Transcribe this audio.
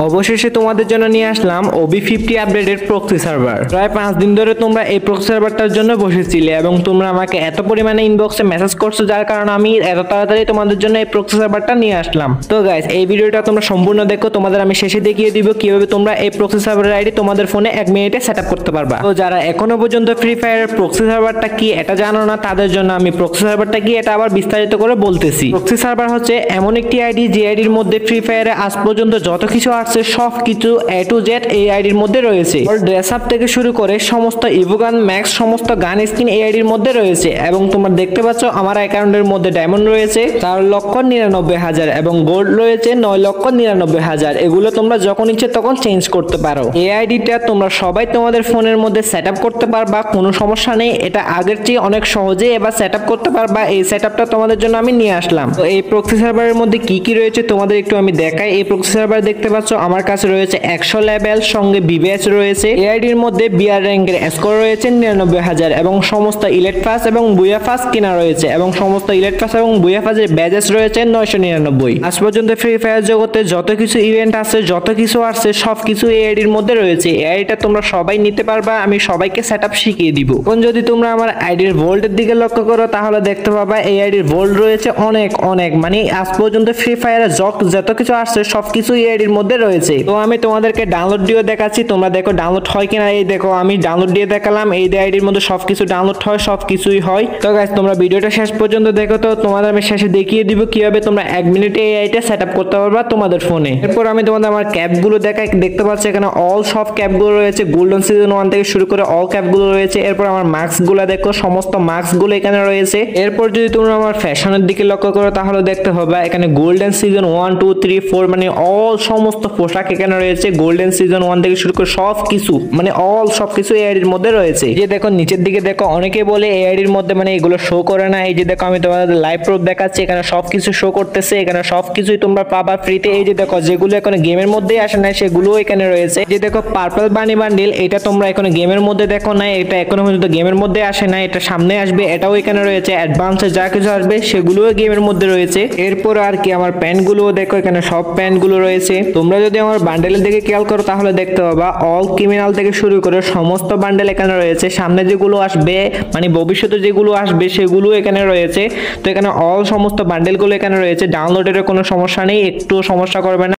অবশেষে তোমাদের জন্য নিয়ে আসলাম OB50 আপডেটের প্রক্সি সার্ভার। প্রায় 5 দিন ধরে তোমরা এই প্রক্সি সার্ভারটার জন্য বসেছিলে এবং তোমরা আমাকে এত পরিমাণে ইনবক্সে মেসেজ করছো, যার কারণে আমি এত তাড়াতাড়ি তোমাদের জন্য এই প্রক্সি সার্ভারটা নিয়ে আসলাম। তো গাইস, এই ভিডিওটা তোমরা সম্পূর্ণ দেখো, তোমাদের আমি শেষে দেখিয়ে দিব কিভাবে তোমরা এই প্রক্সি সার্ভারের আইডি তোমাদের ফোনে 1 মিনিটে সেটআপ করতে পারবা। তো যারা এখনো পর্যন্ত ফ্রি ফায়ারের প্রক্সি সার্ভারটা কি এটা জানো না, তাদের জন্য আমি প্রক্সি সার্ভারটা কি এটা আবার বিস্তারিত করে বলতেছি। প্রক্সি সার্ভার হচ্ছে এমন একটি আইডি যে আইডির মধ্যে ফ্রি ফায়ারে আজ পর্যন্ত যত কিছু আসছে সব কিছু A to Z এই আইডির মধ্যে রয়েছে। ড্রেস আপ থেকে শুরু করে সমস্ত ইভোগান ম্যাক্স সমস্ত গান স্কিন এই আইডির মধ্যে রয়েছে। এবং তোমরা দেখতে পাচ্ছ আমার অ্যাকাউন্টের মধ্যে ডায়মন্ড রয়েছে 4,99,000 এবং গোল্ড রয়েছে 9,99,000। এগুলো তোমরা যখন ইচ্ছে তখন চেঞ্জ করতে পারো। এই আইডিটা তোমরা সবাই তোমাদের ফোনের মধ্যে সেটআপ করতে পারবা, কোনো সমস্যা নেই। এটা আগের চেয়ে অনেক সহজে এবার সেটআপ করতে পারবা। এই সেটআপটা তোমাদের জন্য আমি নিয়ে আসলাম। তো এই প্রক্সি সার্ভারের মধ্যে কি কি রয়েছে তোমাদের একটু আমি দেখাই। এই প্রক্সি সার্ভার দেখতে পাচ্ছ আমার কাছে রয়েছে 100 লেভেল, সঙ্গে বিবিএস রয়েছে। এই আইডির মধ্যে বিআর র্যাঙ্কের স্কোর রয়েছে 99,000 এবং সমস্ত ইলেট পাস এবং বুয়া পাস কিনা রয়েছে এবং সমস্ত ইলেট পাস এবং বুয়া পাসের ব্যাজেস রয়েছে 999। আজ পর্যন্ত ফ্রি ফায়ার জগতে যত কিছু ইভেন্ট আছে, যত কিছু আসছে সবকিছু এই আইডির মধ্যে রয়েছে। এই আইডিটা তোমরা সবাই নিতে পারবা, আমি সবাইকে সেটআপ শিখিয়ে দিব। এখন যদি তোমরা আমার আইডির ভোল্টের দিকে লক্ষ্য করো তাহলে দেখতে পাবা এই আইডির ভোল্ট রয়েছে অনেক অনেক, মানে আজ পর্যন্ত ফ্রি ফায়ারে যত কিছু আসছে সবকিছু এই আইডির মধ্যে রয়েছে। তো আমি তোমাদেরকে ডাউনলোড দিয়ে দেখাচ্ছি, তোমরা দেখো ডাউনলোড হয় কিনা। এই দেখো আমি ডাউনলোড দিয়ে দেখালাম, এই আইডির মধ্যে সবকিছু ডাউনলোড হয়, সবকিছুই হয়। তো গাইস, তোমরা ভিডিওটা শেষ পর্যন্ত দেখো, তো তোমাদের আমি শেষে দেখিয়ে দিব কিভাবে তোমরা 1 মিনিটে এই আইডিটা সেটআপ করতে পারবা তোমাদের ফোনে। এরপর আমি তোমাদের আমার ক্যাপগুলো দেখাই। দেখতে পাচ্ছ এখানে অল সব ক্যাপগুলো রয়েছে, গোল্ডেন সিজন 1 থেকে শুরু করে অল ক্যাপগুলো রয়েছে। এরপর আমার মাস্কগুলো দেখো, সমস্ত মাস্কগুলো এখানে রয়েছে। এরপর যদি তোমরা আমার ফ্যাশনের দিকে লক্ষ্য করো তাহলে দেখতে হবে এখানে গোল্ডেন সিজন 1 2 3 4 মানে অল সমস্ত পোশাক এখানে রয়েছে। গোল্ডেন সিজন 1 থেকে শুরু করে সবকিছু মানে অল সবকিছু এই আইডির মধ্যে রয়েছে। যে দেখো নিচের দিকে দেখো, অনেকে বলে এই আইডির মধ্যে মানে এগুলো শো করে না। এই যে দেখো আমি তোমাদের লাইভ প্রুফ দেখাচ্ছি, এখানে সবকিছু শো করতেছে, এখানে সবকিছুই তোমরা পাবা ফ্রিতে। এই যে দেখো যেগুলো এখন গেমের মধ্যে আসে না সেগুলো এখানে রয়েছে। যে দেখো পার্পল বানি বান্ডিল, এটা তোমরা এখন গেমের মধ্যে দেখো না, এটা এখনো পর্যন্ত গেমের মধ্যে আসে না, এটা সামনে আসবে, এটাও এখানে রয়েছে। অ্যাডভান্সে যা কিছু আসবে সেগুলোও গেমের মধ্যে রয়েছে। এরপর আর কি আমার প্যান্টগুলো দেখো, এখানে সব প্যান্টগুলো রয়েছে। তোমরা যদি আমার বান্ডেলের দিকে খেয়াল করো তাহলে দেখতে পাবা অল ক্রিমিনাল থেকে শুরু করে সমস্ত বান্ডেল এখানে রয়েছে। সামনে যেগুলো আসবে মানে ভবিষ্যতে যেগুলো আসবে সেগুলো এখানে রয়েছে। তো এখানে অল সমস্ত বান্ডেলগুলো এখানে রয়েছে। ডাউনলোডের কোনো সমস্যা নেই, একটু সমস্যা করবে না।